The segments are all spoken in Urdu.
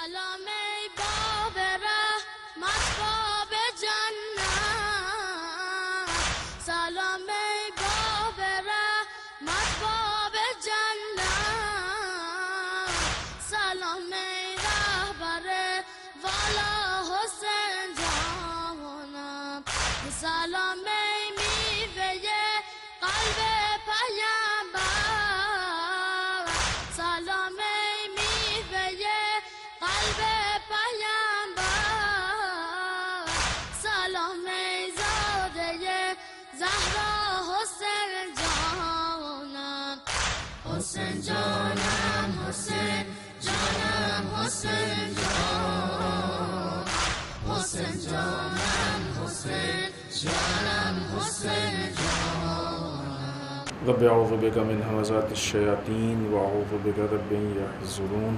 سلام ای باب رحمت باب جنت، سلام ای باب رحمت باب جنت، سلام ای رهبر والا حسین جانم، سلام ای میوه قلب پیامبر، سلام ای میوه قلب پیامبر، سلام ای زاده زهرا حسین جانم، حسین جانم، حسین جانم، حسین جان، حسین جانم، حسین جانم، حسین جان. رب اعوذ بک من همزات الشیاطین واعوذ بک رب ان یحضرون.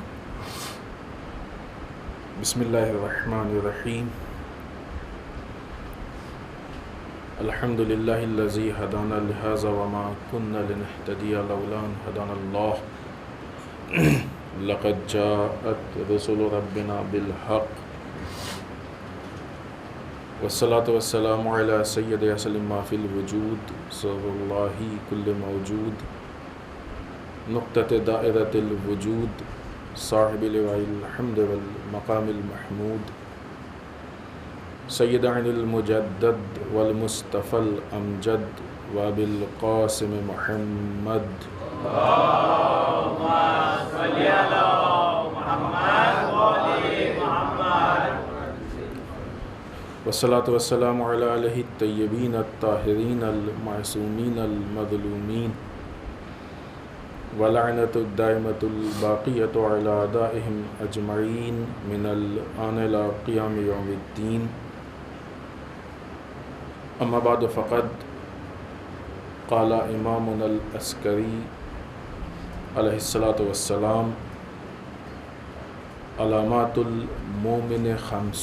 بسم اللہ الرحمن الرحیم. الحمد للہ الذی ہدانا لہذا وما كنا لنہتدی لولا ان ہدانا اللہ. لقد جاءت رسل ربنا بالحق والصلاة والسلام علی سید اسلم ما فی الوجود صلی اللہ کل موجود نقطۃ دائرۃ الوجود صاحب لواء الحمد والمقام المحمود سید عین المجدد والمصطفى الامجد وابی القاسم محمد. اللهم صل على محمد وآل محمد. والصلاة والسلام علی آلہ الطیبین الطاہرین المعصومین المظلومین ولعنۃ الدائمۃ الباقیۃ علی اعدائہم اجمعین من الآن الی قیام یوم الدین. اما بعد فقد قال امامنا العسکری علیہ الصلاۃ والسلام علامات المومن خمس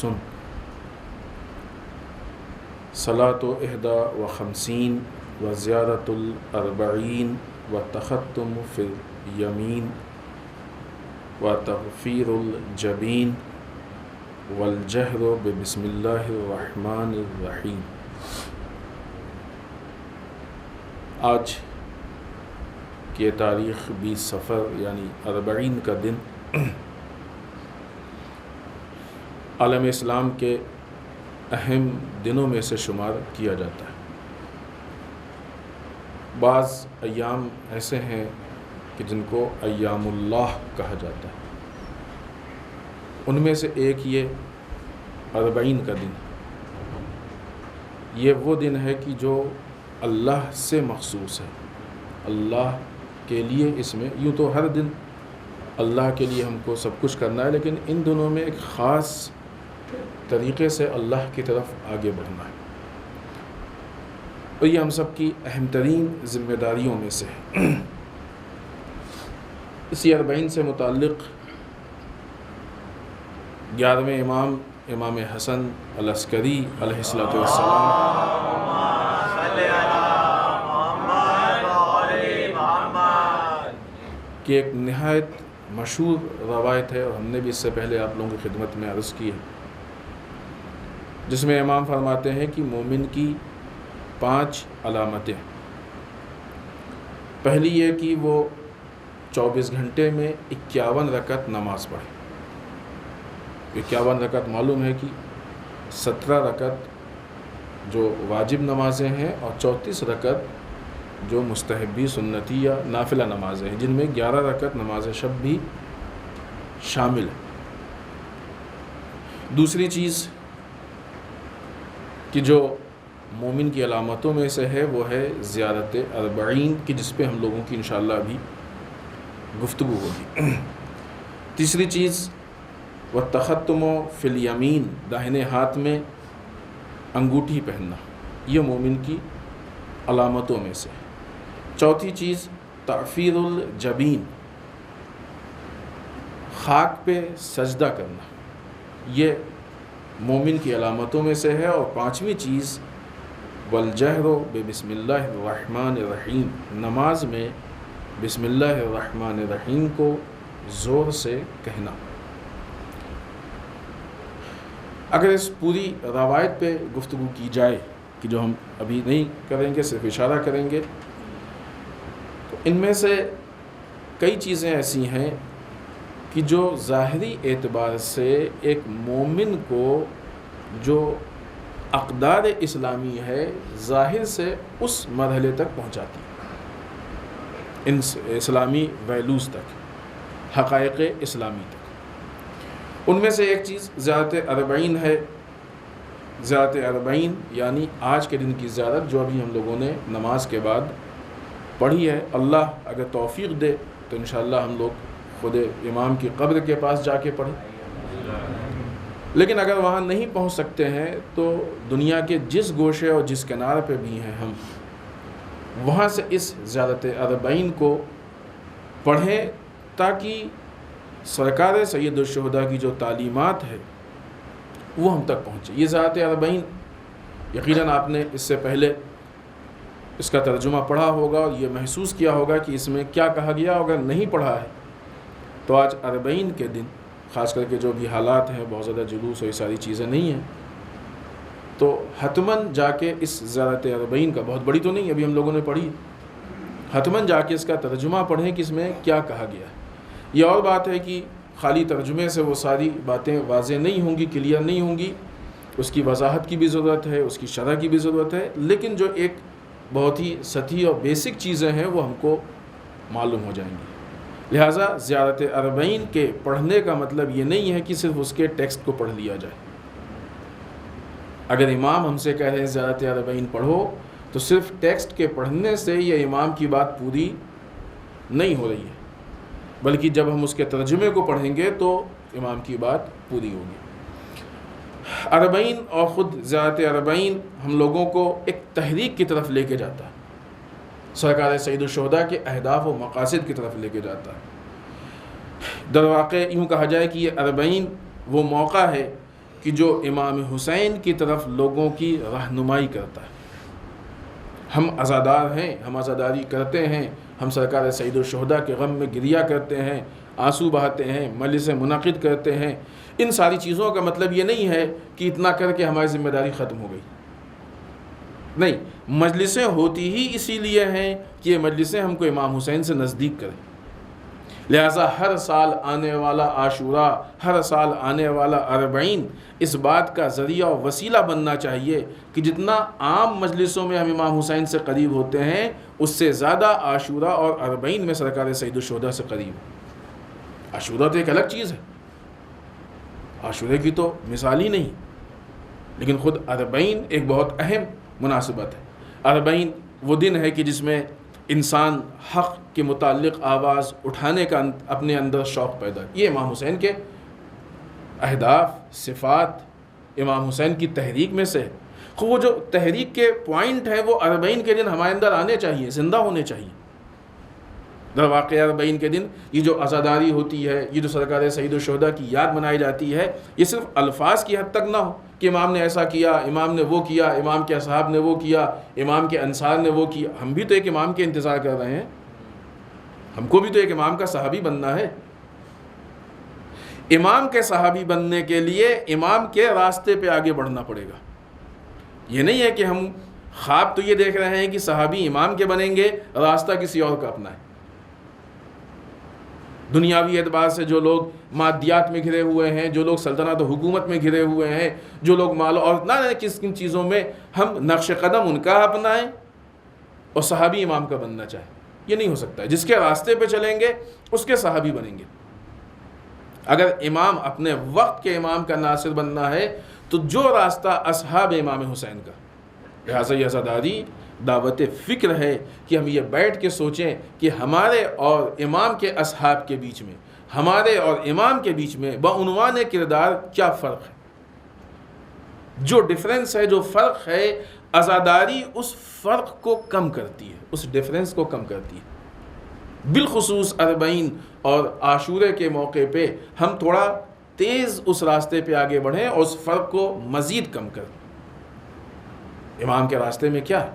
صلاۃ 51 وزیارۃ 40 وتختم فی الیمین وتغفیر الجبین والجہر بسم اللہ الرحمن الرحیم. آج کی تاریخ 20 صفر یعنی 40 کا دن عالم اسلام کے اہم دنوں میں سے شمار کیا جاتا ہے. بعض ایام ایسے ہیں کہ جن کو ایام اللہ کہا جاتا ہے. ان میں سے ایک یہ 40 کا دن. یہ وہ دن ہے کہ جو اللہ سے مخصوص ہے. اللہ کے لیے اس میں یوں تو ہر دن اللہ کے لیے ہم کو سب کچھ کرنا ہے، لیکن ان دنوں میں ایک خاص طریقے سے اللہ کی طرف آگے بڑھنا ہے. اور یہ ہم سب کی اہم ترین ذمہ داریوں میں سے ہے. اسی 40 سے متعلق 11ویں امام حسن العسکری علیہ الصلوۃ والسلام کی ایک نہایت مشہور روایت ہے، اور ہم نے بھی اس سے پہلے آپ لوگوں کی خدمت میں عرض کی ہے، جس میں امام فرماتے ہیں کہ مومن کی 5 علامتیں. پہلی یہ کہ وہ 24 گھنٹے میں 51 رکعت نماز پڑھے. 51 رکعت معلوم ہے کہ 17 رکعت جو واجب نمازیں ہیں اور 34 رکعت جو مستحبی سنتی یا نافلہ نمازیں ہیں، جن میں 11 رکعت نماز شب بھی شامل ہے. دوسری چیز کہ جو مومن کی علامتوں میں سے ہے وہ ہے زیارت 40 کی، جس پہ ہم لوگوں کی انشاءاللہ ابھی گفتگو ہوگی. تیسری چیز والتختم فی الیمین، داہنے ہاتھ میں انگوٹھی پہننا، یہ مومن کی علامتوں میں سے ہے. چوتھی چیز تعفیر الجبین، خاک پہ سجدہ کرنا، یہ مومن کی علامتوں میں سے ہے. اور 5ویں چیز والجہر بسم اللہ الرحمن الرحیم، نماز میں بسم اللہ الرحمن الرحیم کو زور سے کہنا. اگر اس پوری روایت پہ گفتگو کی جائے کہ جو ہم ابھی نہیں کریں گے، صرف اشارہ کریں گے، تو ان میں سے کئی چیزیں ایسی ہیں کہ جو ظاہری اعتبار سے ایک مومن کو جو اقدار اسلامی ہے ظاہر سے اس مرحلے تک پہنچاتی ہے، ان اسلامی ویلوز تک، حقائق اسلامی تک۔ ان میں سے ایک چیز زیارت اربعین ہے۔ زیارت اربعین یعنی آج کے دن کی زیارت جو ابھی ہم لوگوں نے نماز کے بعد پڑھی ہے۔ اللہ اگر توفیق دے تو انشاءاللہ ہم لوگ خود امام کی قبر کے پاس جا کے پڑھیں، لیکن اگر وہاں نہیں پہنچ سکتے ہیں تو دنیا کے جس گوشے اور جس کنارے پہ بھی ہیں ہم، وہاں سے اس زیارت اربعین کو پڑھیں تاکہ سرکار سید الشہداء کی جو تعلیمات ہے وہ ہم تک پہنچے۔ یہ زیارت اربعین یقیناً آپ نے اس سے پہلے اس کا ترجمہ پڑھا ہوگا اور یہ محسوس کیا ہوگا کہ اس میں کیا کہا گیا، اگر نہیں پڑھا ہے تو آج اربعین کے دن خاص کر کے جو بھی حالات ہیں، بہت زیادہ جلوس اور یہ ساری چیزیں نہیں ہیں، تو حتماً جا کے اس زیارت اربعین کا، بہت بڑی تو نہیں ابھی ہم لوگوں نے پڑھی، حتماً جا کے اس کا ترجمہ پڑھیں کہ اس میں کیا کہا گیا ہے۔ یہ اور بات ہے کہ خالی ترجمے سے وہ ساری باتیں واضح نہیں ہوں گی، کلیئر نہیں ہوں گی، اس کی وضاحت کی بھی ضرورت ہے، اس کی شرح کی بھی ضرورت ہے، لیکن جو ایک بہت ہی سطحی اور بیسک چیزیں ہیں وہ ہم کو معلوم ہو جائیں گی۔ لہٰذا زیارت اربعین کے پڑھنے کا مطلب یہ نہیں ہے کہ صرف اس کے ٹیکسٹ کو پڑھ لیا جائے۔ اگر امام ہم سے کہہ رہے ہیں زیارت اربعین پڑھو تو صرف ٹیکسٹ کے پڑھنے سے یہ امام کی بات پوری نہیں ہو رہی ہے، بلکہ جب ہم اس کے ترجمے کو پڑھیں گے تو امام کی بات پوری ہوگی۔ اربعین اور خود زیارت اربعین ہم لوگوں کو ایک تحریک کی طرف لے کے جاتا ہے، سرکار سید الشہداء کے اہداف و مقاصد کی طرف لے کے جاتا ہے۔ در واقع یوں کہا جائے کہ یہ اربعین وہ موقع ہے کہ جو امام حسین کی طرف لوگوں کی رہنمائی کرتا ہے۔ ہم عزادار ہیں، ہم عزاداری کرتے ہیں، ہم سرکار سید الشہداء کے غم میں گریہ کرتے ہیں، آنسو بہاتے ہیں، مجلسیں منعقد کرتے ہیں۔ ان ساری چیزوں کا مطلب یہ نہیں ہے کہ اتنا کر کے ہماری ذمہ داری ختم ہو گئی، نہیں، مجلسیں ہوتی ہی اسی لیے ہیں کہ یہ مجلسیں ہم کو امام حسین سے نزدیک کریں۔ لہٰذا ہر سال آنے والا عاشوراء، ہر سال آنے والا اربعین اس بات کا ذریعہ و وسیلہ بننا چاہیے کہ جتنا عام مجلسوں میں ہم امام حسین سے قریب ہوتے ہیں اس سے زیادہ عاشوراء اور اربعین میں سرکار سید الشہداء سے قریب۔ عاشوراء تو ایک الگ چیز ہے، عاشورے کی تو مثال ہی نہیں، لیکن خود اربعین ایک بہت اہم مناسبت ہے۔ اربعین وہ دن ہے کہ جس میں انسان حق کے متعلق آواز اٹھانے کا اپنے اندر شوق پیدا، یہ امام حسین کے اہداف، صفات، امام حسین کی تحریک میں سے وہ جو تحریک کے پوائنٹ ہیں وہ اربعین کے دن ہمارے اندر آنے چاہیے، زندہ ہونے چاہیے۔ در واقع اربعین کے دن یہ جو عزاداری ہوتی ہے، یہ جو سرکار سید الشہداء کی یاد منائی جاتی ہے، یہ صرف الفاظ کی حد تک نہ ہو کہ امام نے ایسا کیا، امام نے وہ کیا، امام کے اصحاب نے وہ کیا، امام کے انصار نے وہ کیا۔ ہم بھی تو ایک امام کے انتظار کر رہے ہیں، ہم کو بھی تو ایک امام کا صحابی بننا ہے۔ امام کے صحابی بننے کے لیے امام کے راستے پہ آگے بڑھنا پڑے گا۔ یہ نہیں ہے کہ ہم خواب تو یہ دیکھ رہے ہیں کہ صحابی امام کے بنیں گے، راستہ کسی اور کا اپنا ہے۔ دنیاوی اعتبار سے جو لوگ مادیات میں گھرے ہوئے ہیں، جو لوگ سلطنت و حکومت میں گھرے ہوئے ہیں، جو لوگ مال اور نہ کس کن چیزوں میں، ہم نقش قدم ان کا اپنائیں اور صحابی امام کا بننا چاہیں، یہ نہیں ہو سکتا ہے۔ جس کے راستے پہ چلیں گے اس کے صحابی بنیں گے۔ اگر امام اپنے وقت کے امام کا ناصر بننا ہے تو جو راستہ اصحاب امام حسین کا، لہٰذا یہ عزاداری دعوت فکر ہے کہ ہم یہ بیٹھ کے سوچیں کہ ہمارے اور امام کے اصحاب کے بیچ میں، ہمارے اور امام کے بیچ میں بعنوان کردار کیا فرق ہے۔ جو ڈفرینس ہے، جو فرق ہے، عزاداری اس فرق کو کم کرتی ہے، اس ڈفرینس کو کم کرتی ہے۔ بالخصوص اربعین اور عاشورے کے موقع پہ ہم تھوڑا تیز اس راستے پہ آگے بڑھیں اور اس فرق کو مزید کم کریں۔ امام کے راستے میں کیا ہے؟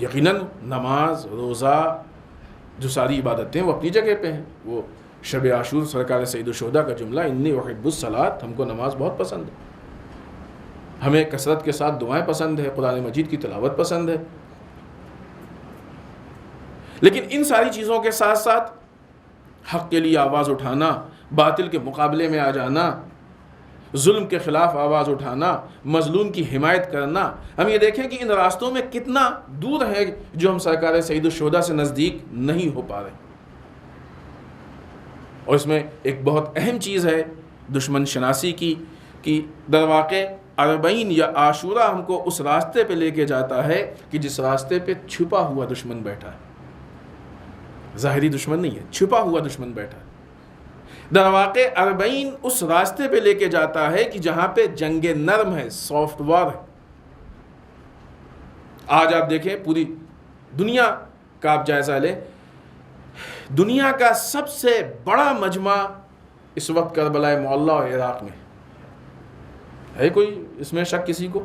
یقیناً نماز، روزہ، جو ساری عبادتیں وہ اپنی جگہ پہ ہیں، وہ شب عاشور سرکار سید الشہداء کا جملہ انی احب الصلاۃ، ہم کو نماز بہت پسند ہے، ہمیں کثرت کے ساتھ دعائیں پسند ہے، قرآن مجید کی تلاوت پسند ہے. لیکن ان ساری چیزوں کے ساتھ ساتھ حق کے لیے آواز اٹھانا، باطل کے مقابلے میں آ جانا، ظلم کے خلاف آواز اٹھانا، مظلوم کی حمایت کرنا، ہم یہ دیکھیں کہ ان راستوں میں کتنا دور ہے جو ہم سرکار سید الشہداء سے نزدیک نہیں ہو پا رہے. اور اس میں ایک بہت اہم چیز ہے دشمن شناسی کی، کہ در واقع اربعین یا عاشورہ ہم کو اس راستے پہ لے کے جاتا ہے کہ جس راستے پہ چھپا ہوا دشمن بیٹھا ہے. ظاہری دشمن نہیں ہے، چھپا ہوا دشمن بیٹھا ہے. در واقع اربعین اس راستے پہ لے کے جاتا ہے کہ جہاں پہ جنگ نرم ہے، سافٹ وار ہے. آج آپ دیکھیں پوری دنیا کا آپ جائزہ لیں، دنیا کا سب سے بڑا مجمع اس وقت کربلا معلی اور عراق میں ہے. کوئی اس میں شک کسی کو؟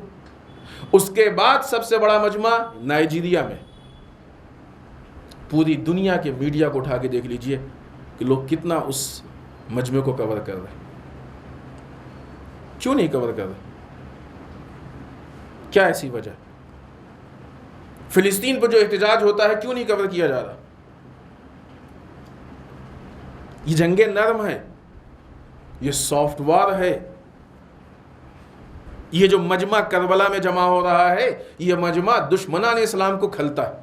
اس کے بعد سب سے بڑا مجمع نائجیریا میں. پوری دنیا کے میڈیا کو اٹھا کے دیکھ لیجئے کہ لوگ کتنا اس مجمع کو کور کر رہے ہیں. کیوں نہیں کور کر رہے؟ کیا ایسی وجہ؟ فلسطین پر جو احتجاج ہوتا ہے کیوں نہیں کور کیا جا رہا؟ یہ جنگ نرم ہے، یہ سافٹ وار ہے. یہ جو مجمع کربلا میں جمع ہو رہا ہے، یہ مجمع دشمنان اسلام کو کھلتا ہے،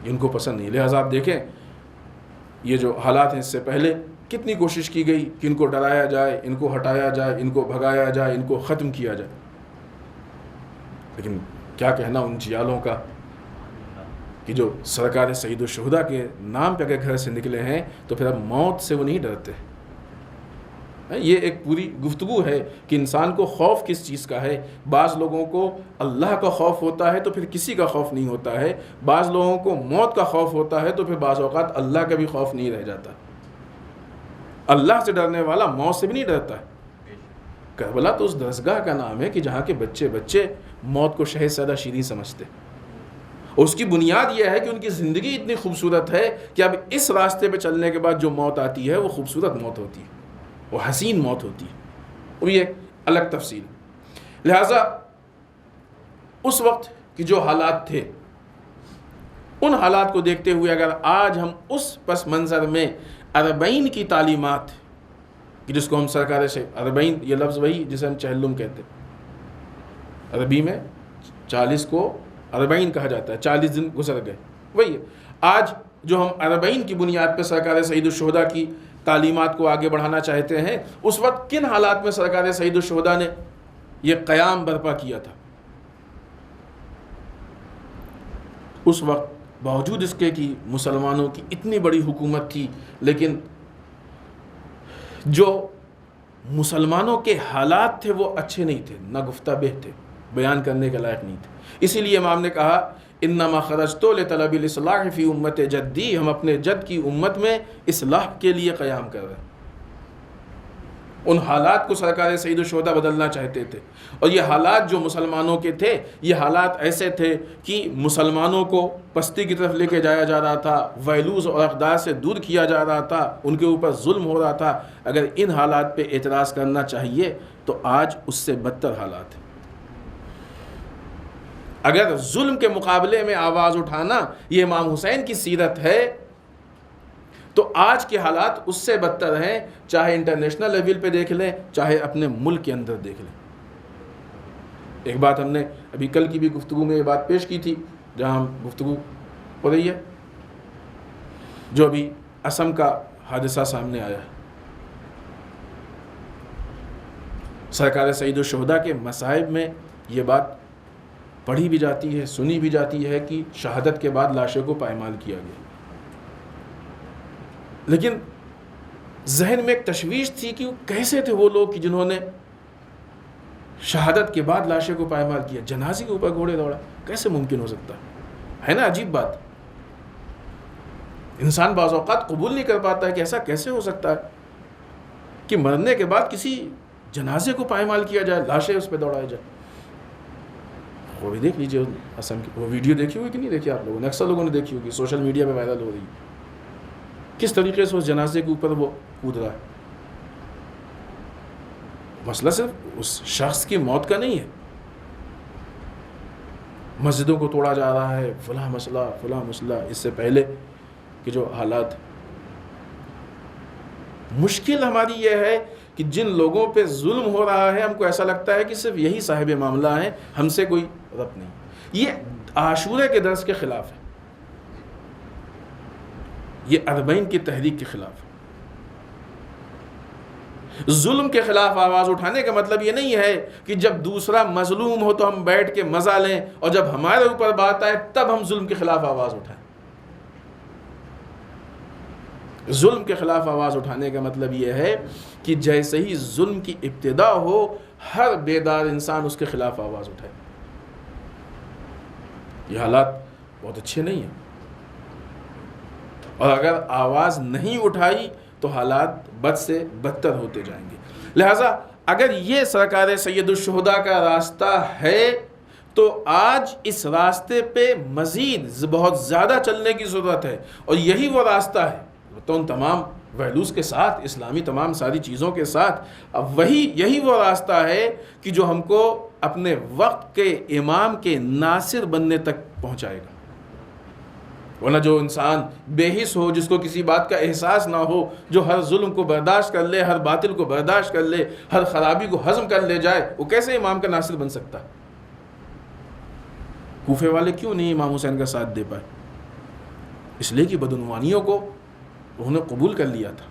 ان کو پسند نہیں. لہٰذا آپ دیکھیں یہ جو حالات ہیں، اس سے پہلے کتنی کوشش کی گئی کہ ان کو ڈرایا جائے، ان کو ہٹایا جائے، ان کو بھگایا جائے، ان کو ختم کیا جائے. لیکن کیا کہنا ان جیالوں کا کہ جو سرکار سید الشہداء کے نام پہ اگر گھر سے نکلے ہیں تو پھر اب موت سے وہ نہیں ڈرتے. یہ ایک پوری گفتگو ہے کہ انسان کو خوف کس چیز کا ہے. بعض لوگوں کو اللہ کا خوف ہوتا ہے تو پھر کسی کا خوف نہیں ہوتا ہے. بعض لوگوں کو موت کا خوف ہوتا ہے تو پھر بعض اوقات اللہ کا بھی خوف نہیں رہ جاتا. اللہ سے ڈرنے والا موت سے بھی نہیں ڈرتا ہے. کربلا تو اس درسگاہ کا نام ہے کہ جہاں کے بچے موت کو شہد زیادہ شیریں سمجھتے. اس کی بنیاد یہ ہے کہ ان کی زندگی اتنی خوبصورت ہے کہ اب اس راستے پہ چلنے کے بعد جو موت آتی ہے وہ خوبصورت موت ہوتی ہے، وہ حسین موت ہوتی ہے. وہ یہ ایک الگ تفصیل. لہٰذا اس وقت کی جو حالات تھے، ان حالات کو دیکھتے ہوئے اگر آج ہم اس پس منظر میں اربعین کی تعلیمات، کہ جس کو ہم سرکار سے اربعین، یہ لفظ وہی جسے ہم چہلم کہتے ہیں، عربی میں 40 کو اربعین کہا جاتا ہے، 40 دن گزر گئے، وہی ہے. آج جو ہم اربعین کی بنیاد پہ سرکار سید الشہداء کی تعلیمات کو آگے بڑھانا چاہتے ہیں، اس وقت کن حالات میں سرکار سید الشہداء نے یہ قیام برپا کیا تھا؟ اس وقت باوجود اس کے کہ مسلمانوں کی اتنی بڑی حکومت تھی، لیکن جو مسلمانوں کے حالات تھے وہ اچھے نہیں تھے، نہ گفتہ بہ تھے، بیان کرنے کے لائق نہیں تھے. اسی لیے امام نے کہا انما خرجت لطلب الاصلاح فی امت جدی، ہم اپنے جد کی امت میں اصلاح کے لیے قیام کر رہے ہیں. ان حالات کو سرکار سید الشہداء بدلنا چاہتے تھے. اور یہ حالات جو مسلمانوں کے تھے، یہ حالات ایسے تھے کہ مسلمانوں کو پستی کی طرف لے کے جایا جا رہا تھا، ویلوز اور اقدار سے دور کیا جا رہا تھا، ان کے اوپر ظلم ہو رہا تھا. اگر ان حالات پہ اعتراض کرنا چاہیے تو آج اس سے بدتر حالات ہیں. اگر ظلم کے مقابلے میں آواز اٹھانا یہ امام حسین کی سیرت ہے تو آج کے حالات اس سے بدتر ہیں، چاہے انٹرنیشنل لیول پہ دیکھ لیں، چاہے اپنے ملک کے اندر دیکھ لیں. ایک بات ہم نے ابھی کل کی بھی گفتگو میں یہ بات پیش کی تھی، جہاں ہم گفتگو ہو رہی ہے، جو ابھی اسم کا حادثہ سامنے آیا ہے. سرکار سید الشہداء کے مصائب میں یہ بات پڑھی بھی جاتی ہے، سنی بھی جاتی ہے کہ شہادت کے بعد لاشوں کو پائمال کیا گیا. لیکن ذہن میں ایک تشویش تھی کہ کیسے تھے وہ لوگ کہ جنہوں نے شہادت کے بعد لاشوں کو پائمال کیا، جنازے کے اوپر گھوڑے دوڑا. کیسے ممکن ہو سکتا ہے نا؟ عجیب بات. انسان بعض اوقات قبول نہیں کر پاتا ہے کہ ایسا کیسے ہو سکتا ہے کہ مرنے کے بعد کسی جنازے کو پائمال کیا جائے، لاشیں اس پہ دوڑائی جائے. وہ بھی دیکھ لیجیے اسم کی وہ ویڈیو دیکھی ہوگی کہ نہیں دیکھی آپ لوگوں نے؟ اکثر لوگوں نے دیکھی ہوگی، سوشل میڈیا پہ وائرل ہو رہی ہے. کس طریقے سے اس جنازے کے اوپر وہ کود رہا ہے. مسئلہ صرف اس شخص کی موت کا نہیں ہے. مسجدوں کو توڑا جا رہا ہے، فلاں مسئلہ. اس سے پہلے کہ جو حالات، مشکل ہماری یہ ہے کہ جن لوگوں پہ ظلم ہو رہا ہے ہم کو ایسا لگتا ہے کہ صرف یہی صاحب معاملہ ہیں، ہم سے کوئی ربط نہیں. یہ عاشورہ کے درس کے خلاف ہے، یہ 40 کی تحریک کے خلاف ہے. ظلم کے خلاف آواز اٹھانے کا مطلب یہ نہیں ہے کہ جب دوسرا مظلوم ہو تو ہم بیٹھ کے مزہ لیں اور جب ہمارے اوپر بات آئے تب ہم ظلم کے خلاف آواز اٹھائیں. ظلم کے خلاف آواز اٹھانے کا مطلب یہ ہے کہ جیسے ہی ظلم کی ابتدا ہو ہر بیدار انسان اس کے خلاف آواز اٹھائے. یہ حالات بہت اچھے نہیں ہیں، اور اگر آواز نہیں اٹھائی تو حالات بد سے بدتر ہوتے جائیں گے. لہٰذا اگر یہ سرکار سید الشہداء کا راستہ ہے تو آج اس راستے پہ مزید بہت زیادہ چلنے کی ضرورت ہے، اور یہی وہ راستہ ہے تو ان تمام ویلیوز کے ساتھ، اسلامی تمام ساری چیزوں کے ساتھ. اب یہی وہ راستہ ہے کہ جو ہم کو اپنے وقت کے امام کے ناصر بننے تک پہنچائے گا. ورنہ جو انسان بے حس ہو، جس کو کسی بات کا احساس نہ ہو، جو ہر ظلم کو برداشت کر لے، ہر باطل کو برداشت کر لے، ہر خرابی کو ہضم کر لے جائے، وہ کیسے امام کا ناصر بن سکتا؟ کوفے والے کیوں نہیں امام حسین کا ساتھ دے پائے؟ اس لیے کہ بدعنوانیوں کو انہوں نے قبول کر لیا تھا.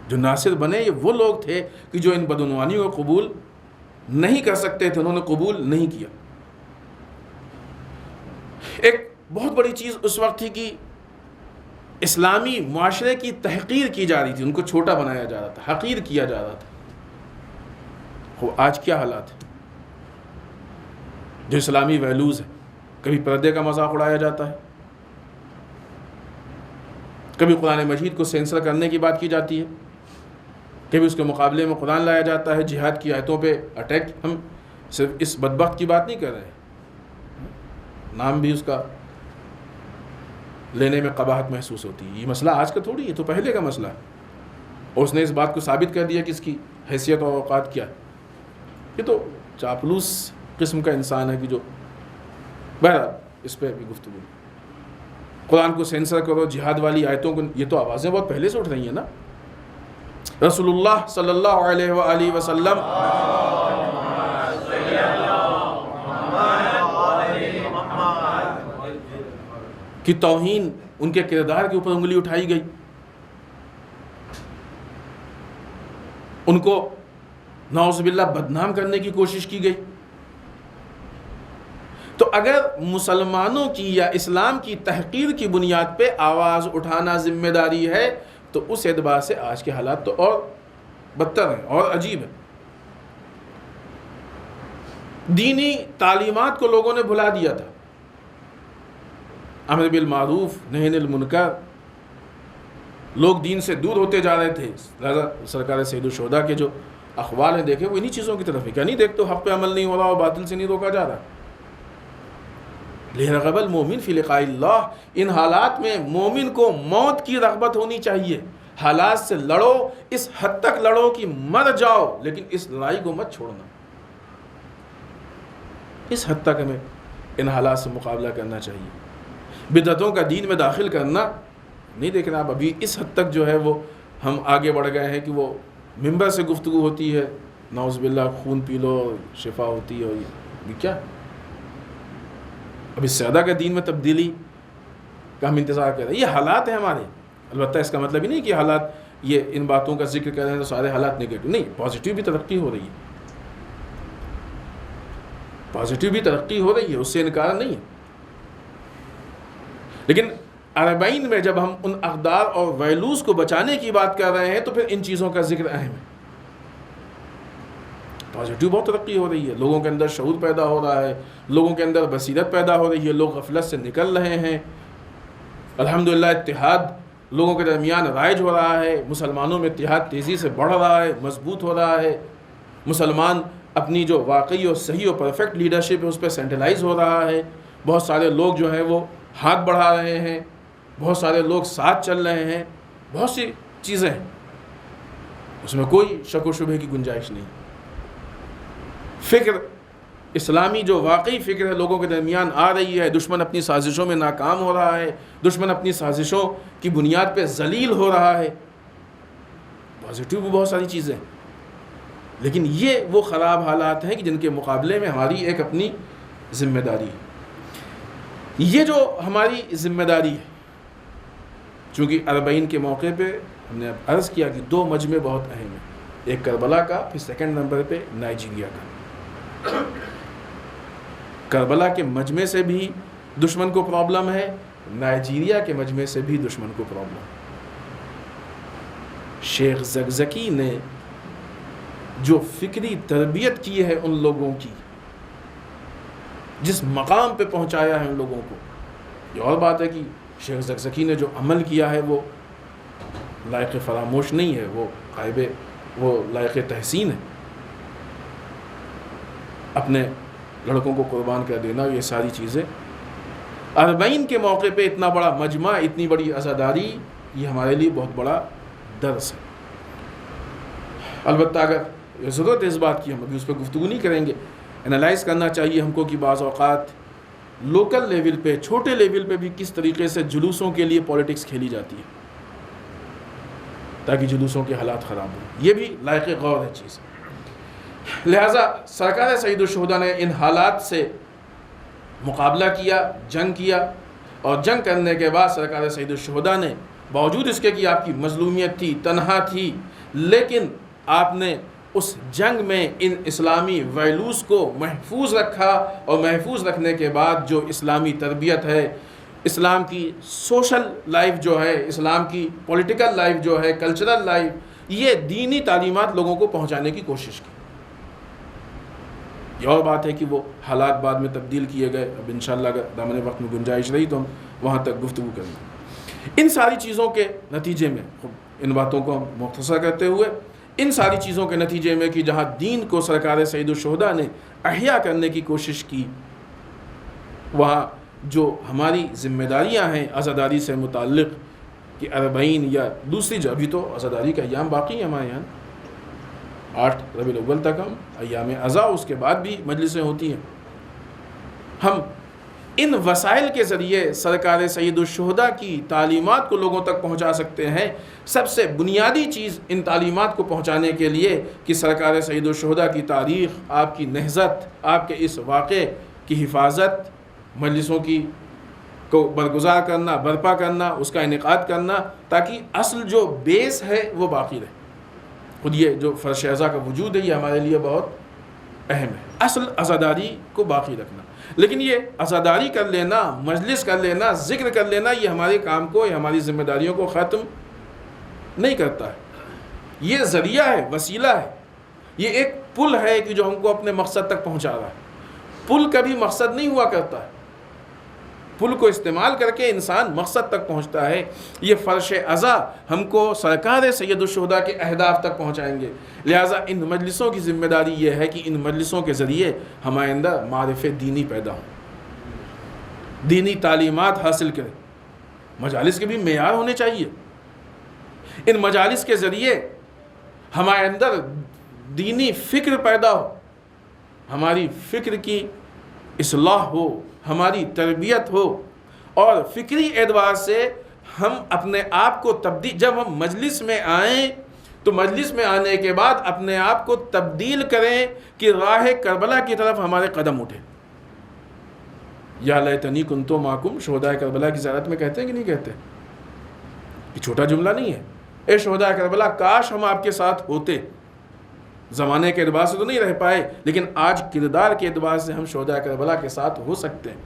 جو ناصر بنے یہ وہ لوگ تھے کہ جو ان بدعنوانیوں کو قبول نہیں کر سکتے تھے، انہوں نے قبول نہیں کیا. ایک بہت بڑی چیز اس وقت تھی کہ اسلامی معاشرے کی تحقیر کی جا رہی تھی، ان کو چھوٹا بنایا جا رہا تھا، حقیر کیا جا رہا تھا. آج کیا حالات ہیں؟ جو اسلامی ویلیوز ہیں، کبھی پردے کا مذاق اڑایا جاتا ہے، کبھی قرآن مجید کو سینسر کرنے کی بات کی جاتی ہے، کبھی اس کے مقابلے میں قرآن لایا جاتا ہے، جہاد کی آیتوں پہ اٹیک. ہم صرف اس بدبخت کی بات نہیں کر رہے ہیں، نام بھی اس کا لینے میں قباحت محسوس ہوتی ہے. یہ مسئلہ آج کا تھوڑی ہے، تو پہلے کا مسئلہ ہے، اور اس نے اس بات کو ثابت کر دیا کہ اس کی حیثیت اور اوقات کیا ہے. یہ تو چاپلوس قسم کا انسان ہے کہ جو بہرحال اس پہ بھی گفتگو. قرآن کو سینسر کرو، جہاد والی آیتوں کو، یہ تو آوازیں بہت پہلے سے اٹھ رہی ہیں نا. رسول اللہ صلی اللہ علیہ وآلہ وسلم کی توہین، ان کے کردار کے اوپر انگلی اٹھائی گئی، ان کو نعوذ باللہ بدنام کرنے کی کوشش کی گئی. تو اگر مسلمانوں کی یا اسلام کی تحقیر کی بنیاد پہ آواز اٹھانا ذمہ داری ہے تو اس اعتبار سے آج کے حالات تو اور بدتر ہیں اور عجیب ہیں. دینی تعلیمات کو لوگوں نے بھلا دیا تھا. امر بالمعروف نہی عن المنکر، لوگ دین سے دور ہوتے جا رہے تھے. لہذا سرکار سید الشہداء کے جو اخوال ہیں دیکھے وہ انہی چیزوں کی طرف ہے. کیا نہیں دیکھتے حق پہ عمل نہیں ہو رہا اور باطل سے نہیں روکا جا رہا. لِيَرْغَبَ الْمُؤْمِنُ فِي لِقَاءِ اللَّهِ، ان حالات میں مومن کو موت کی رغبت ہونی چاہیے. حالات سے لڑو، اس حد تک لڑو کہ مر جاؤ، لیکن اس لڑائی کو مت چھوڑنا. اس حد تک ہمیں ان حالات سے مقابلہ کرنا چاہیے. بدعتوں کا دین میں داخل کرنا نہیں. دیکھنا اب ابھی اس حد تک جو ہے وہ ہم آگے بڑھ گئے ہیں کہ وہ ممبر سے گفتگو ہوتی ہے، نعوذ باللہ خون پی لو شفا ہوتی ہے، اور یہ کیا اب اس سے زیادہ کا دین میں تبدیلی کا ہم انتظار کر رہے ہیں. یہ حالات ہیں ہمارے. البتہ اس کا مطلب ہی نہیں کہ حالات، یہ ان باتوں کا ذکر کر رہے ہیں تو سارے حالات نگیٹو نہیں. پازیٹیو بھی ترقی ہو رہی ہے، پازیٹیو بھی ترقی ہو رہی ہے، اس سے انکار نہیں ہے. لیکن 40 میں جب ہم ان اقدار اور ویلیوز کو بچانے کی بات کر رہے ہیں تو پھر ان چیزوں کا ذکر اہم ہے. پازیٹیو بہت ترقی ہو رہی ہے، لوگوں کے اندر شعور پیدا ہو رہا ہے، لوگوں کے اندر بصیرت پیدا ہو رہی ہے، لوگ غفلت سے نکل رہے ہیں. الحمدللہ اتحاد لوگوں کے درمیان رائج ہو رہا ہے، مسلمانوں میں اتحاد تیزی سے بڑھ رہا ہے، مضبوط ہو رہا ہے. مسلمان اپنی جو واقعی اور صحیح اور پرفیکٹ لیڈرشپ ہے اس پہ سینٹرلائز ہو رہا ہے. بہت سارے لوگ جو ہیں وہ ہاتھ بڑھا رہے ہیں. بہت سارے لوگ ساتھ چل رہے ہیں، بہت سی چیزیں ہیں، اس میں کوئی شک و شبہ کی گنجائش نہیں۔ فکر اسلامی جو واقعی فکر ہے لوگوں کے درمیان آ رہی ہے، دشمن اپنی سازشوں میں ناکام ہو رہا ہے، دشمن اپنی سازشوں کی بنیاد پہ ذلیل ہو رہا ہے، پازیٹیو بہت ساری چیزیں، لیکن یہ وہ خراب حالات ہیں کہ جن کے مقابلے میں ہماری ایک اپنی ذمہ داری ہے۔ یہ جو ہماری ذمہ داری ہے، چونکہ 40 کے موقع پہ ہم نے عرض کیا کہ 2 مجمع بہت اہم ہیں، ایک کربلا کا، پھر سیکنڈ نمبر پہ نائجیریا کا۔ کربلا کے مجمع سے بھی دشمن کو پرابلم ہے، نائجیریا کے مجمع سے بھی دشمن کو پرابلم ہے۔ شیخ زکزکی نے جو فکری تربیت کی ہے ان لوگوں کی، جس مقام پہ پہنچایا ہے ان لوگوں کو، یہ اور بات ہے کہ شیخ زکزکی نے جو عمل کیا ہے وہ لائق فراموش نہیں ہے، وہ لائق تحسین ہے۔ اپنے لڑکوں کو قربان کر دینا، یہ ساری چیزیں 40 کے موقع پہ اتنا بڑا مجمع، اتنی بڑی عزاداری، یہ ہمارے لیے بہت بڑا درس ہے۔ البتہ اگر یہ ضرورت ہے اس بات کی، ہم ابھی اس پہ گفتگو نہیں کریں گے، انالائز کرنا چاہیے ہم کو کہ بعض اوقات لوکل لیول پہ، چھوٹے لیول پہ بھی کس طریقے سے جلوسوں کے لیے پولیٹکس کھیلی جاتی ہے تاکہ جلوسوں کے حالات خراب ہوں، یہ بھی لائق غور ہے چیز۔ لہٰذا سرکار سید الشہداء نے ان حالات سے مقابلہ کیا، جنگ کیا، اور جنگ کرنے کے بعد سرکار سید الشہداء نے باوجود اس کے کہ آپ کی مظلومیت تھی، تنہا تھی، لیکن آپ نے اس جنگ میں ان اسلامی ویلیوز کو محفوظ رکھا، اور محفوظ رکھنے کے بعد جو اسلامی تربیت ہے، اسلام کی سوشل لائف جو ہے، اسلام کی پولیٹیکل لائف جو ہے، کلچرل لائف، یہ دینی تعلیمات لوگوں کو پہنچانے کی کوشش کی۔ یہ اور بات ہے کہ وہ حالات بعد میں تبدیل کیے گئے، اب انشاءاللہ اگر دامن وقت میں گنجائش رہی تو ہم وہاں تک گفتگو کریں گے۔ ان ساری چیزوں کے نتیجے میں، ان باتوں کو ہم مختصر کرتے ہوئے، ان ساری چیزوں کے نتیجے میں کہ جہاں دین کو سرکار سید الشہداء نے احیاء کرنے کی کوشش کی، وہاں جو ہماری ذمہ داریاں ہیں عزاداری سے متعلق کہ 40 یا دوسری جو ابھی تو عزاداری کا ایام باقی ہیں ہمارے یہاں، 8 ربیع الاول تک ہم ایام عزا، اس کے بعد بھی مجلسیں ہوتی ہیں، ہم ان وسائل کے ذریعے سرکار سید الشہداء کی تعلیمات کو لوگوں تک پہنچا سکتے ہیں۔ سب سے بنیادی چیز ان تعلیمات کو پہنچانے کے لیے کہ سرکار سید الشہداء کی تاریخ، آپ کی نہضت، آپ کے اس واقعے کی حفاظت، مجلسوں کی کو برگزار کرنا، برپا کرنا، اس کا انعقاد کرنا، تاکہ اصل جو بیس ہے وہ باقی رہے۔ خود یہ جو فرش عزا کا وجود ہے یہ ہمارے لیے بہت اہم ہے، اصل عزاداری کو باقی رکھنا۔ لیکن یہ عزاداری کر لینا، مجلس کر لینا، ذکر کر لینا، یہ ہمارے کام کو، یہ ہماری ذمہ داریوں کو ختم نہیں کرتا ہے۔ یہ ذریعہ ہے، وسیلہ ہے، یہ ایک پل ہے کہ جو ہم کو اپنے مقصد تک پہنچا رہا ہے۔ پل کبھی مقصد نہیں ہوا کرتا ہے، پل کو استعمال کر کے انسان مقصد تک پہنچتا ہے۔ یہ فرش عزا ہم کو سرکار سید الشہداء کے اہداف تک پہنچائیں گے۔ لہٰذا ان مجلسوں کی ذمہ داری یہ ہے کہ ان مجلسوں کے ذریعے ہمارے اندر معرف دینی پیدا ہو، دینی تعلیمات حاصل کریں۔ مجالس کے بھی معیار ہونے چاہیے، ان مجالس کے ذریعے ہمارے اندر دینی فکر پیدا ہو، ہماری فکر کی اصلاح ہو، ہماری تربیت ہو، اور فکری اعتبار سے ہم اپنے آپ کو تبدیل، جب ہم مجلس میں آئیں تو مجلس میں آنے کے بعد اپنے آپ کو تبدیل کریں کہ راہ کربلا کی طرف ہمارے قدم اٹھے۔ یا لیتنی کنتو معکم، شہداء کربلا کی زیارت میں کہتے ہیں کہ نہیں کہتے؟ یہ چھوٹا جملہ نہیں ہے، اے شہداء کربلا کاش ہم آپ کے ساتھ ہوتے۔ زمانے کے اعتبار سے تو نہیں رہ پائے، لیکن آج کردار کے اعتبار سے ہم شہداء کربلا کے ساتھ ہو سکتے ہیں۔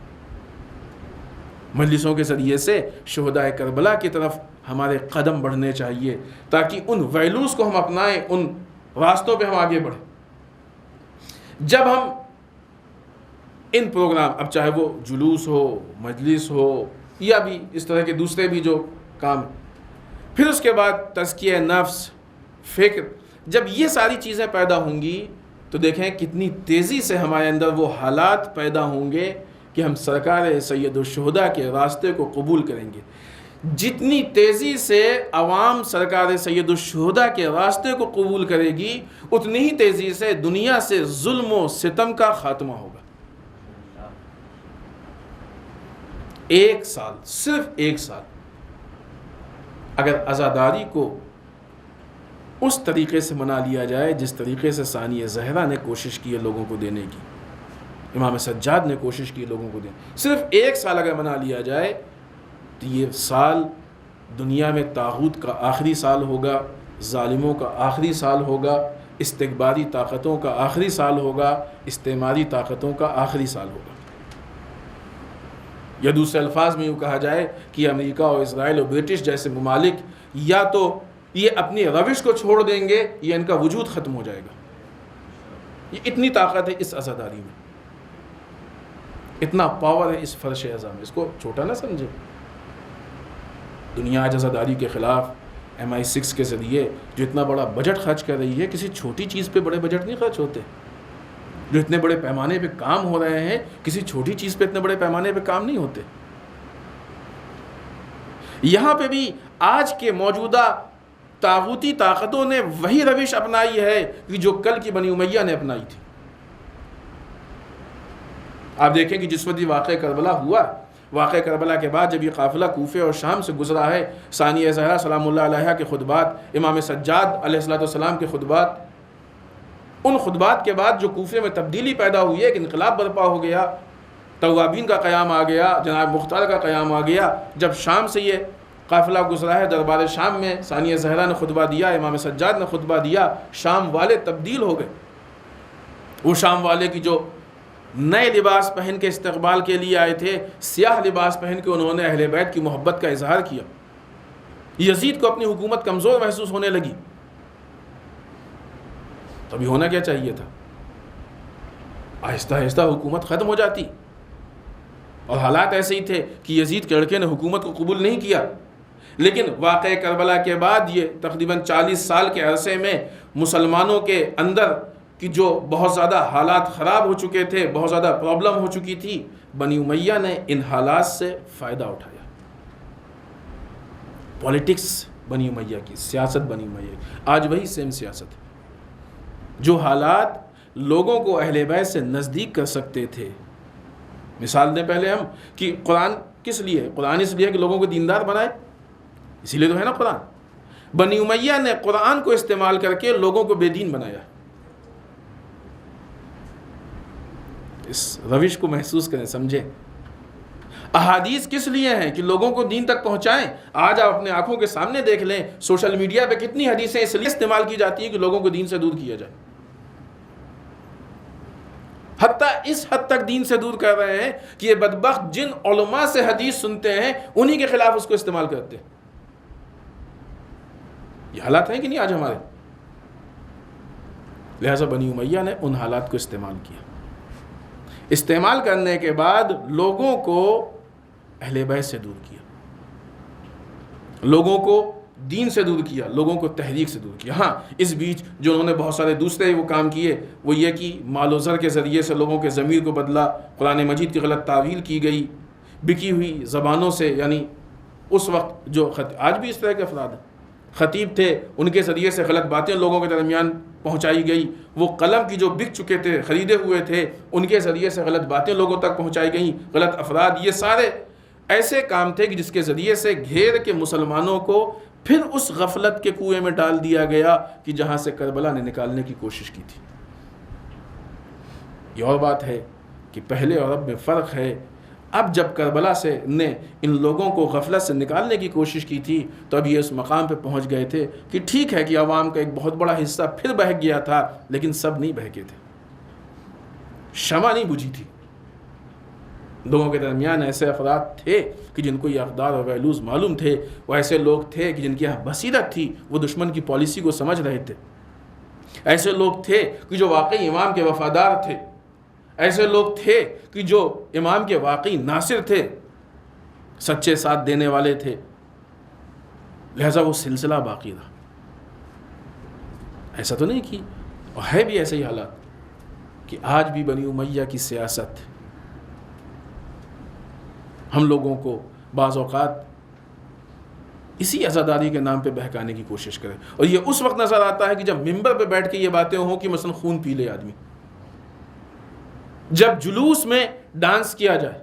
مجلسوں کے ذریعے سے شہداء کربلا کی طرف ہمارے قدم بڑھنے چاہیے، تاکہ ان ویلیوز کو ہم اپنائیں، ان راستوں پہ ہم آگے بڑھیں۔ جب ہم ان پروگرام، اب چاہے وہ جلوس ہو، مجلس ہو، یا بھی اس طرح کے دوسرے بھی جو کام، پھر اس کے بعد تزکیہ نفس، فکر، جب یہ ساری چیزیں پیدا ہوں گی تو دیکھیں کتنی تیزی سے ہمارے اندر وہ حالات پیدا ہوں گے کہ ہم سرکار سید الشہداء کے راستے کو قبول کریں گے۔ جتنی تیزی سے عوام سرکار سید الشہداء کے راستے کو قبول کرے گی اتنی ہی تیزی سے دنیا سے ظلم و ستم کا خاتمہ ہوگا. 1 سال، صرف 1 سال اگر عزاداری کو اس طریقے سے منا لیا جائے جس طریقے سے ثانیہ زہرا نے کوشش کی ہے لوگوں کو دینے کی، امام سجاد نے کوشش کی لوگوں کو دینے، صرف 1 سال اگر منا لیا جائے تو یہ سال دنیا میں طاغوت کا آخری سال ہوگا، ظالموں کا آخری سال ہوگا، استکباری طاقتوں کا آخری سال ہوگا، استعماری طاقتوں کا آخری سال ہوگا. یا دوسرے الفاظ میں یوں کہا جائے کہ امریکہ اور اسرائیل اور برٹش جیسے ممالک یا تو یہ اپنی روش کو چھوڑ دیں گے یا ان کا وجود ختم ہو جائے گا. یہ اتنی طاقت ہے اس عزاداری میں، اتنا پاور ہے اس فرش اعظم میں، اس کو چھوٹا نہ سمجھے. دنیا آج عزاداری کے خلاف MI6 کے ذریعے جو اتنا بڑا بجٹ خرچ کر رہی ہے، کسی چھوٹی چیز پہ بڑے بجٹ نہیں خرچ ہوتے. جو اتنے بڑے پیمانے پہ کام ہو رہے ہیں کسی چھوٹی چیز پہ اتنے بڑے پیمانے پہ کام نہیں ہوتے. یہاں پہ بھی آج کے موجودہ طاغوتی طاقتوں نے وہی روش اپنائی ہے کہ جو کل کی بنی امیہ نے اپنائی تھی. آپ دیکھیں کہ جس وقت واقعہ کربلا ہوا، واقعہ کربلا کے بعد جب یہ قافلہ کوفے اور شام سے گزرا ہے، ثانیہ زہرا سلام اللہ علیہا کے خطبات، امام سجاد علیہ السلام کے خطبات، ان خطبات کے بعد جو کوفے میں تبدیلی پیدا ہوئی ہے، ایک انقلاب برپا ہو گیا، توابین کا قیام آ گیا، جناب مختار کا قیام آ گیا. جب شام سے یہ قافلہ گزرا ہے، دربار شام میں ثانیہ زہرا نے خطبہ دیا، امام سجاد نے خطبہ دیا، شام والے تبدیل ہو گئے. وہ شام والے کی جو نئے لباس پہن کے استقبال کے لیے آئے تھے، سیاہ لباس پہن کے انہوں نے اہل بیت کی محبت کا اظہار کیا. یزید کو اپنی حکومت کمزور محسوس ہونے لگی. تو ابھی ہونا کیا چاہیے تھا؟ آہستہ آہستہ حکومت ختم ہو جاتی، اور حالات ایسے ہی تھے کہ یزید کے لڑکے نے حکومت کو قبول نہیں کیا. لیکن واقعہ کربلا کے بعد یہ تقریباً 40 سال کے عرصے میں مسلمانوں کے اندر کہ جو بہت زیادہ حالات خراب ہو چکے تھے، بہت زیادہ پرابلم ہو چکی تھی، بنی امیہ نے ان حالات سے فائدہ اٹھایا. پولیٹکس بنی امیہ کی، سیاست بنی امیہ کی آج وہی سیم سیاست ہے. جو حالات لوگوں کو اہل بیت سے نزدیک کر سکتے تھے، مثال دیں پہلے ہم کہ قرآن کس لیے ہے؟ قرآن اس لیے کہ لوگوں کو دیندار بنائے، اسی لیے تو ہے نا قرآن. بنی امیہ نے قرآن کو استعمال کر کے لوگوں کو بے دین بنایا. اس روش کو محسوس کریں، سمجھیں. احادیث کس لیے ہیں؟ کہ لوگوں کو دین تک پہنچائیں. آج آپ اپنے آنکھوں کے سامنے دیکھ لیں، سوشل میڈیا پہ کتنی حدیثیں اس لیے استعمال کی جاتی ہیں کہ لوگوں کو دین سے دور کیا جائے. حتیٰ اس حد تک دین سے دور کر رہے ہیں کہ یہ بدبخت جن علماء سے حدیث سنتے ہیں انہی کے خلاف اس کو استعمال کرتے ہیں. یہ حالات ہیں کہ نہیں آج ہمارے؟ لہذا بنی امیہ نے ان حالات کو استعمال کیا. استعمال کرنے کے بعد لوگوں کو اہل بیت سے دور کیا، لوگوں کو دین سے دور کیا، لوگوں کو تحریک سے دور کیا. ہاں، اس بیچ جو انہوں نے بہت سارے دوسرے وہ کام کیے وہ یہ کہ مال و زر کے ذریعے سے لوگوں کے ضمیر کو بدلا، قرآن مجید کی غلط تعویل کی گئی، بکی ہوئی زبانوں سے، یعنی اس وقت جو آج بھی اس طرح کے افراد ہیں، خطیب تھے، ان کے ذریعے سے غلط باتیں لوگوں کے درمیان پہنچائی گئی. وہ قلم کی جو بک چکے تھے، خریدے ہوئے تھے، ان کے ذریعے سے غلط باتیں لوگوں تک پہنچائی گئیں، غلط افراد. یہ سارے ایسے کام تھے کہ جس کے ذریعے سے گھیر کے مسلمانوں کو پھر اس غفلت کے کنویں میں ڈال دیا گیا کہ جہاں سے کربلا نے نکالنے کی کوشش کی تھی. یہ اور بات ہے کہ پہلے اور اب میں فرق ہے. اب جب کربلا سے نے ان لوگوں کو غفلت سے نکالنے کی کوشش کی تھی تو اب یہ اس مقام پہ پہنچ گئے تھے کہ ٹھیک ہے کہ عوام کا ایک بہت بڑا حصہ پھر بہک گیا تھا، لیکن سب نہیں بہکے تھے، شمع نہیں بجھی تھی. لوگوں کے درمیان ایسے افراد تھے کہ جن کو یہ اقدار اور ویلوز معلوم تھے، وہ ایسے لوگ تھے کہ جن کی یہاں بصیرت تھی، وہ دشمن کی پالیسی کو سمجھ رہے تھے. ایسے لوگ تھے کہ جو واقعی امام کے وفادار تھے، ایسے لوگ تھے کہ جو امام کے واقعی ناصر تھے، سچے ساتھ دینے والے تھے. لہذا وہ سلسلہ باقی رہا. ایسا تو نہیں کی، اور ہے بھی ایسے ہی حالات کہ آج بھی بنی امیہ کی سیاست ہم لوگوں کو بعض اوقات اسی عزاداری کے نام پہ بہکانے کی کوشش کرے. اور یہ اس وقت نظر آتا ہے کہ جب ممبر پہ بیٹھ کے یہ باتیں ہوں کہ مثلا خون پی لے آدمی, جب جلوس میں ڈانس کیا جائے.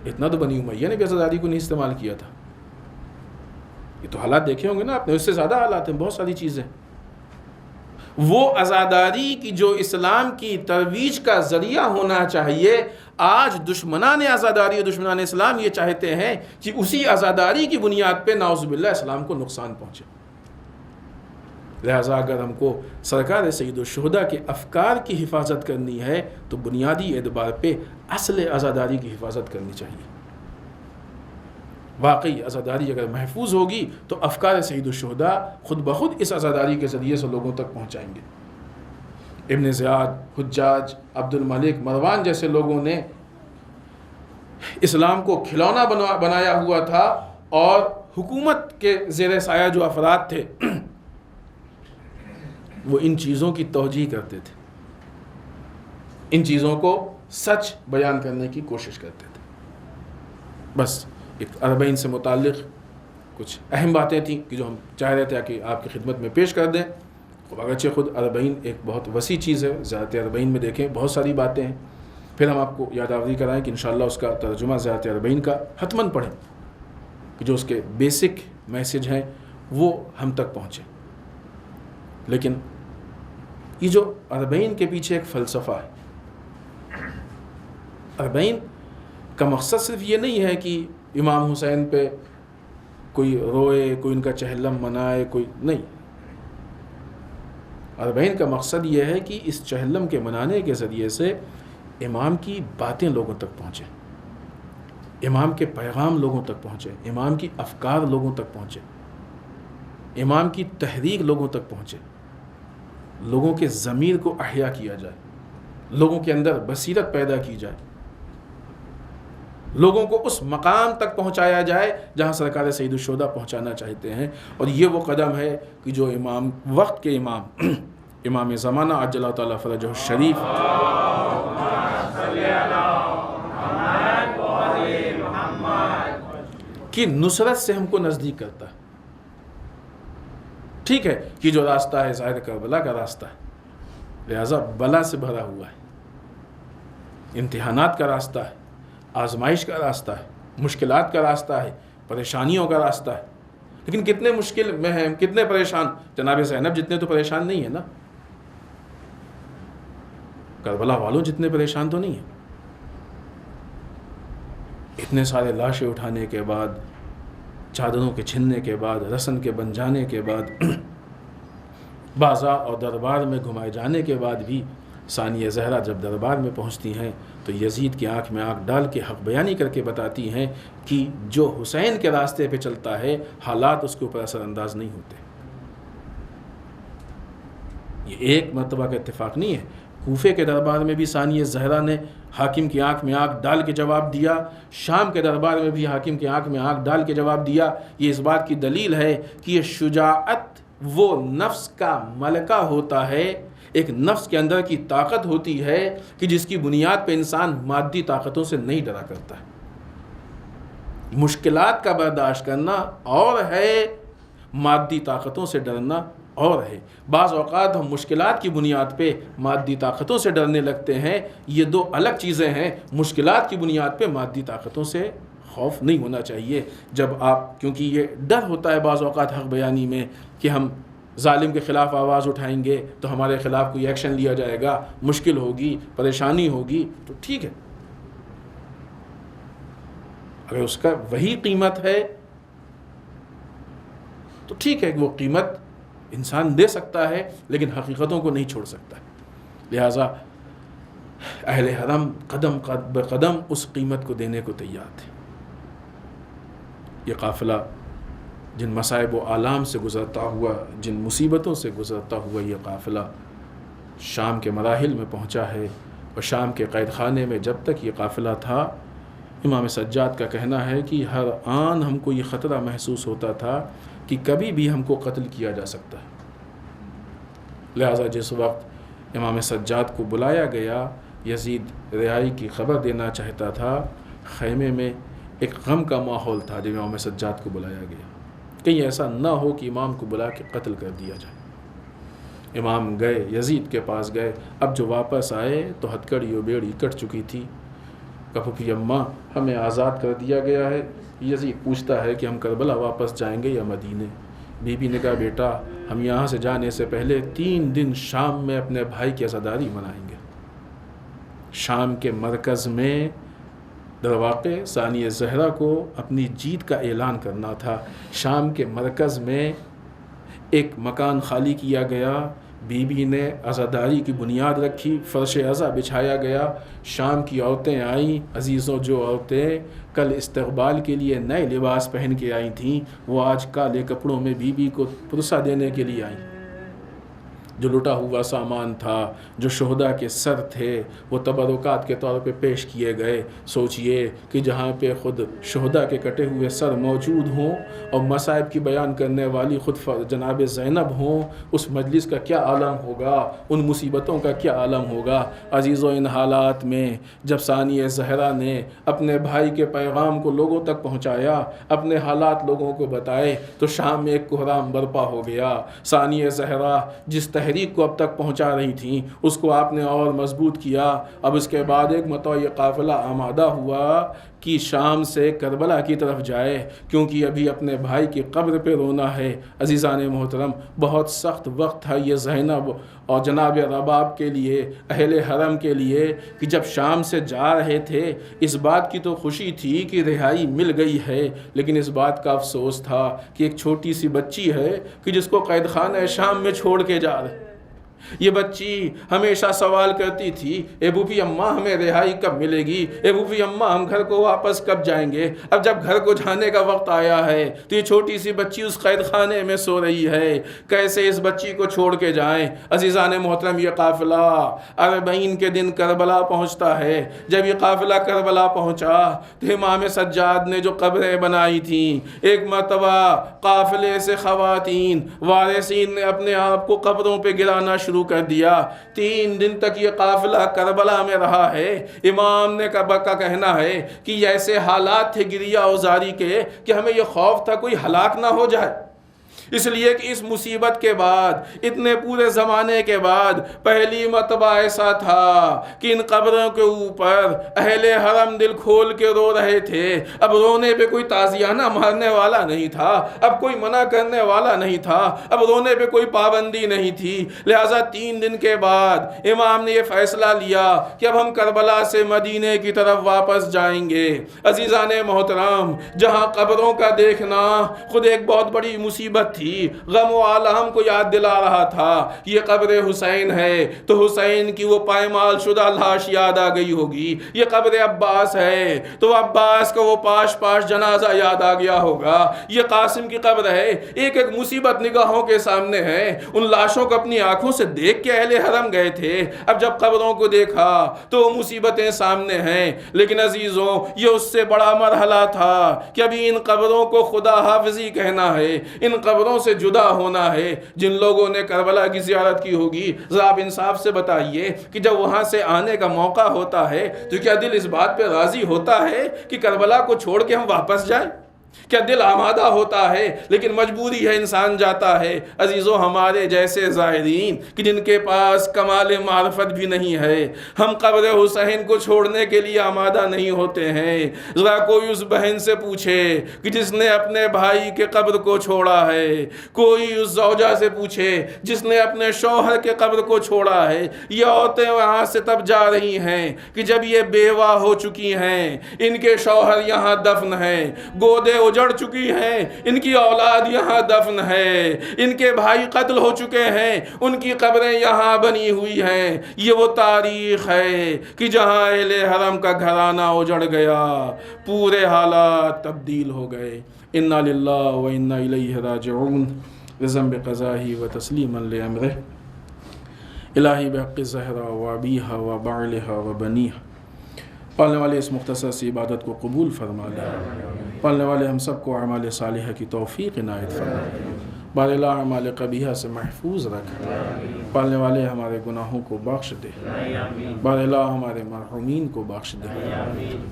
اتنا تو بنی امیہ نے بھی عزاداری کو نہیں استعمال کیا تھا. یہ تو حالات دیکھے ہوں گے نا آپ نے, اس سے زیادہ حالات ہیں, بہت ساری چیزیں. وہ عزاداری کی جو اسلام کی ترویج کا ذریعہ ہونا چاہیے, آج دشمنان عزاداری اور دشمنان اسلام یہ چاہتے ہیں کہ اسی عزاداری کی بنیاد پہ نعوذ باللہ اسلام کو نقصان پہنچے. لہٰذا اگر ہم کو سرکار سید الشہداء کے افکار کی حفاظت کرنی ہے تو بنیادی اعتبار پہ اصل عزاداری کی حفاظت کرنی چاہیے. واقعی عزاداری اگر محفوظ ہوگی تو افکار سید الشہداء خود بخود اس عزاداری کے ذریعے سے لوگوں تک پہنچائیں گے. ابن زیاد, حجاج, عبد الملک, مروان جیسے لوگوں نے اسلام کو کھلونا بنایا ہوا تھا, اور حکومت کے زیر سایہ جو افراد تھے وہ ان چیزوں کی توجیہ کرتے تھے, ان چیزوں کو سچ بیان کرنے کی کوشش کرتے تھے. بس ایک اربعین سے متعلق کچھ اہم باتیں تھیں کہ جو ہم چاہ رہے تھے کہ آپ کی خدمت میں پیش کر دیں. اگرچہ خود اربعین ایک بہت وسیع چیز ہے, زیارت اربعین میں دیکھیں بہت ساری باتیں ہیں. پھر ہم آپ کو یادآوری کرائیں کہ انشاءاللہ اس کا ترجمہ زیارت اربعین کا حتماً پڑھیں کہ جو اس کے بیسک میسج ہیں وہ ہم تک پہنچیں. لیکن یہ جو اربعین کے پیچھے ایک فلسفہ ہے, اربعین کا مقصد صرف یہ نہیں ہے کہ امام حسین پہ کوئی روئے, کوئی ان کا چہلم منائے, کوئی نہیں. اربعین کا مقصد یہ ہے کہ اس چہلم کے منانے کے ذریعے سے امام کی باتیں لوگوں تک پہنچیں, امام کے پیغام لوگوں تک پہنچے, امام کی افکار لوگوں تک پہنچے, امام کی تحریک لوگوں تک پہنچے, لوگوں کے ضمیر کو احیا کیا جائے, لوگوں کے اندر بصیرت پیدا کی جائے, لوگوں کو اس مقام تک پہنچایا جائے جہاں سرکار سید الشہداء پہنچانا چاہتے ہیں. اور یہ وہ قدم ہے کہ جو امام وقت کے امام امام زمانہ عجل اللہ تعالیٰ فرجہ الشریف کی نصرت سے ہم کو نزدیک کرتا ہے. ٹھیک ہے کہ جو راستہ ہے ظاہر کربلا کا راستہ ہے, لہذا بلا سے بھرا ہوا ہے, امتحانات کا راستہ ہے, آزمائش کا راستہ ہے, مشکلات کا راستہ ہے, پریشانیوں کا راستہ ہے. لیکن کتنے مشکل میں ہیں, کتنے پریشان. جناب زینب جتنے تو پریشان نہیں ہیں نا, کربلا والوں جتنے پریشان تو نہیں ہیں. اتنے سارے لاشیں اٹھانے کے بعد, چادروں کے چھننے کے بعد, رسن کے بن جانے کے بعد, بازار اور دربار میں گھمائے جانے کے بعد بھی ثانیہ زہرا جب دربار میں پہنچتی ہیں تو یزید کی آنکھ میں آنکھ ڈال کے حق بیانی کر کے بتاتی ہیں کہ جو حسین کے راستے پہ چلتا ہے حالات اس کے اوپر اثر انداز نہیں ہوتے. یہ ایک مرتبہ کا اتفاق نہیں ہے. کوفے کے دربار میں بھی ثانیہ زہرا نے حاکم کی آنکھ میں آنکھ ڈال کے جواب دیا, شام کے دربار میں بھی حاکم کی آنکھ میں آنکھ ڈال کے جواب دیا. یہ اس بات کی دلیل ہے کہ یہ شجاعت وہ نفس کا ملکہ ہوتا ہے, ایک نفس کے اندر کی طاقت ہوتی ہے کہ جس کی بنیاد پہ انسان مادی طاقتوں سے نہیں ڈرا کرتا ہے. مشکلات کا برداشت کرنا اور ہے, مادی طاقتوں سے ڈرنا اور ہے. بعض اوقات ہم مشکلات کی بنیاد پہ مادی طاقتوں سے ڈرنے لگتے ہیں, یہ دو الگ چیزیں ہیں. مشکلات کی بنیاد پہ مادی طاقتوں سے خوف نہیں ہونا چاہیے. جب آپ, کیونکہ یہ ڈر ہوتا ہے بعض اوقات حق بیانی میں کہ ہم ظالم کے خلاف آواز اٹھائیں گے تو ہمارے خلاف کوئی ایکشن لیا جائے گا, مشکل ہوگی, پریشانی ہوگی. تو ٹھیک ہے, اگر اس کا وہی قیمت ہے تو ٹھیک ہے, وہ قیمت انسان دے سکتا ہے لیکن حقیقتوں کو نہیں چھوڑ سکتا. لہٰذا اہل حرم قدم بقدم اس قیمت کو دینے کو تیار تھے. یہ قافلہ جن مصائب و آلام سے گزرتا ہوا, جن مصیبتوں سے گزرتا ہوا یہ قافلہ شام کے مراحل میں پہنچا ہے. اور شام کے قید خانے میں جب تک یہ قافلہ تھا, امام سجاد کا کہنا ہے کہ ہر آن ہم کو یہ خطرہ محسوس ہوتا تھا کہ کبھی بھی ہم کو قتل کیا جا سکتا ہے. لہٰذا جس وقت امام سجاد کو بلایا گیا, یزید رہائی کی خبر دینا چاہتا تھا, خیمے میں ایک غم کا ماحول تھا جب امام سجاد کو بلایا گیا، کہیں ایسا نہ ہو کہ امام کو بلا کے قتل کر دیا جائے۔ امام گئے، یزید کے پاس گئے، اب جو واپس آئے تو ہتھکڑی و بیڑی کٹ چکی تھی۔ کہ پھوپھی اماں ہمیں آزاد کر دیا گیا ہے۔ یزید پوچھتا ہے کہ ہم کربلا واپس جائیں گے یا مدینے؟ بی بی نے کہا بیٹا ہم یہاں سے جانے سے پہلے 3 دن شام میں اپنے بھائی کی عزاداری منائیں گے۔ شام کے مرکز میں درواقع ثانیہ زہرا کو اپنی جیت کا اعلان کرنا تھا۔ شام کے مرکز میں ایک مکان خالی کیا گیا، بی بی نے عزاداری کی بنیاد رکھی، فرش عزا بچھایا گیا، شام کی عورتیں آئیں۔ عزیزوں، جو عورتیں کل استقبال کے لیے نئے لباس پہن کے آئی تھیں وہ آج کالے کپڑوں میں بی بی کو پرسہ دینے کے لیے آئیں۔ جو لٹا ہوا سامان تھا، جو شہداء کے سر تھے، وہ تبرکات کے طور پہ پیش کیے گئے۔ سوچئے کہ جہاں پہ خود شہداء کے کٹے ہوئے سر موجود ہوں اور مصائب کی بیان کرنے والی خود جناب زینب ہوں، اس مجلس کا کیا عالم ہوگا، ان مصیبتوں کا کیا عالم ہوگا۔ عزیزوں، ان حالات میں جب ثانیہ زہرا نے اپنے بھائی کے پیغام کو لوگوں تک پہنچایا، اپنے حالات لوگوں کو بتائے، تو شام میں ایک کوہرام برپا ہو گیا۔ ثانیہ زہرا جس تحریک کو اب تک پہنچا رہی تھیں اس کو آپ نے اور مضبوط کیا۔ اب اس کے بعد ایک مرتبہ یہ قافلہ آمادہ ہوا کہ شام سے کربلا کی طرف جائے، کیونکہ ابھی اپنے بھائی کی قبر پہ رونا ہے۔ عزیزان محترم، بہت سخت وقت تھا یہ زینب اور جناب رباب کے لیے، اہل حرم کے لیے، کہ جب شام سے جا رہے تھے اس بات کی تو خوشی تھی کہ رہائی مل گئی ہے، لیکن اس بات کا افسوس تھا کہ ایک چھوٹی سی بچی ہے کہ جس کو قید خانہ شام میں چھوڑ کے جا رہے۔ یہ بچی ہمیشہ سوال کرتی تھی، اے بوبی اماں ہمیں رہائی کب ملے گی، اے بوبی اماں ہم گھر کو واپس کب جائیں گے۔ اب جب گھر کو جانے کا وقت آیا ہے تو یہ چھوٹی سی بچی اس قید خانے میں سو رہی ہے، کیسے اس بچی کو چھوڑ کے جائیں۔ عزیزان محترم، یہ قافلہ 40 کے دن کربلا پہنچتا ہے۔ جب یہ قافلہ کربلا پہنچا تو امام سجاد نے جو قبریں بنائی تھیں، ایک مرتبہ قافلے سے خواتین وارثین نے اپنے آپ کو قبروں پہ گرانا شروع کر دیا۔ 3 دن تک یہ قافلہ کربلا میں رہا ہے۔ امام نے کا کہنا ہے کہ ایسے حالات تھے گریہ اوزاری کے کہ ہمیں یہ خوف تھا کوئی ہلاک نہ ہو جائے، اس لیے کہ اس مصیبت کے بعد، اتنے پورے زمانے کے بعد پہلی مرتبہ ایسا تھا کہ ان قبروں کے اوپر اہل حرم دل کھول کے رو رہے تھے۔ اب رونے پہ کوئی تعزیانہ مارنے والا نہیں تھا، اب کوئی منع کرنے والا نہیں تھا، اب رونے پہ کوئی پابندی نہیں تھی۔ لہٰذا 3 دن کے بعد امام نے یہ فیصلہ لیا کہ اب ہم کربلا سے مدینے کی طرف واپس جائیں گے۔ عزیزان محترم، جہاں قبروں کا دیکھنا خود ایک بہت بڑی مصیبت تھی، غم و عالم کو یاد دلا رہا تھا۔ یہ قبر حسین ہے تو حسین کی وہ پائمال شدہ لاش یاد آ گئی ہوگی، یہ قبر عباس ہے تو عباس کا وہ پاش پاش جنازہ یاد آ گیا ہوگا، یہ قاسم کی قبر ہے۔ ایک ایک مصیبت نگاہوں کے سامنے ہے۔ ان لاشوں کو اپنی آنکھوں سے دیکھ کے اہل حرم گئے تھے، اب جب قبروں کو دیکھا تو وہ مصیبتیں سامنے ہیں۔ لیکن عزیزوں، یہ اس سے بڑا مرحلہ تھا کہ ابھی ان قبروں کو خدا حافظی کہنا ہے، ان قبروں سے جدا ہونا ہے۔ جن لوگوں نے کربلا کی زیارت کی ہوگی، ذرا آپ انصاف سے بتائیے کہ جب وہاں سے آنے کا موقع ہوتا ہے تو کیا دل اس بات پہ راضی ہوتا ہے کہ کربلا کو چھوڑ کے ہم واپس جائیں؟ کیا دل آمادہ ہوتا ہے؟ لیکن مجبوری ہے، انسان جاتا ہے۔ عزیزوں، ہمارے جیسے زائرین کہ جن کے پاس کمال معرفت بھی نہیں ہے، ہم قبر حسین کو چھوڑنے کے لیے آمادہ نہیں ہوتے ہیں۔ ذرا کوئی اس بہن سے پوچھے کہ جس نے اپنے بھائی کے قبر کو چھوڑا ہے، کوئی اس زوجہ سے پوچھے جس نے اپنے شوہر کے قبر کو چھوڑا ہے۔ یہ عورتیں وہاں سے تب جا رہی ہیں کہ جب یہ بیوہ ہو چکی ہیں، ان کے شوہر یہاں دفن ہیں، گودے اجڑ چکی ہیں، ان کی اولاد یہاں دفن ہے، ان کے بھائی قتل ہو چکے ہیں، ان کی قبریں یہاں بنی ہوئی ہیں۔ یہ وہ تاریخ ہے کہ جہاں اہل حرم کا گھرانہ اجڑ گیا، پورے حالات تبدیل ہو گئے۔ انا للہ و انا الیہ راجعون بذنب قضاہ و تسلیما لامرہ۔ الہی بحق زہرا و ابیہا و بعلہا و بنیہا، پالنے والے اس مختصر سی عبادت کو قبول فرما لے، پالنے والے ہم سب کو اعمال صالحہ کی توفیق عنایت فرما، بار الہ ہمارے قبیحہ سے محفوظ رکھ، پالنے والے ہمارے گناہوں کو بخش دے، بار الہ ہمارے مرحومین کو بخش دے،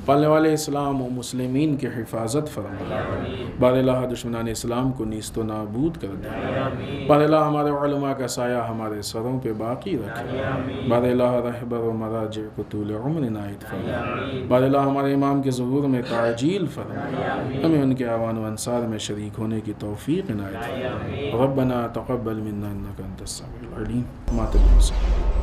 پالنے والے اسلام و مسلمین کی حفاظت فرما، بار الہ دشمنان اسلام کو نیست و نابود کر دے، بار الہ ہمارے علماء کا سایہ ہمارے سروں پہ باقی رکھ، بار الہ رہبر و مراجع کو طول عمر عنایت فرما، بار الہ ہمارے امام کے ظہور میں تعجیل فرما، ہمیں ان کے اعوان و انصار میں شریک ہونے کی توفیق عنایت فرما۔ ربنا تقبل منا انك انت السميع العليم.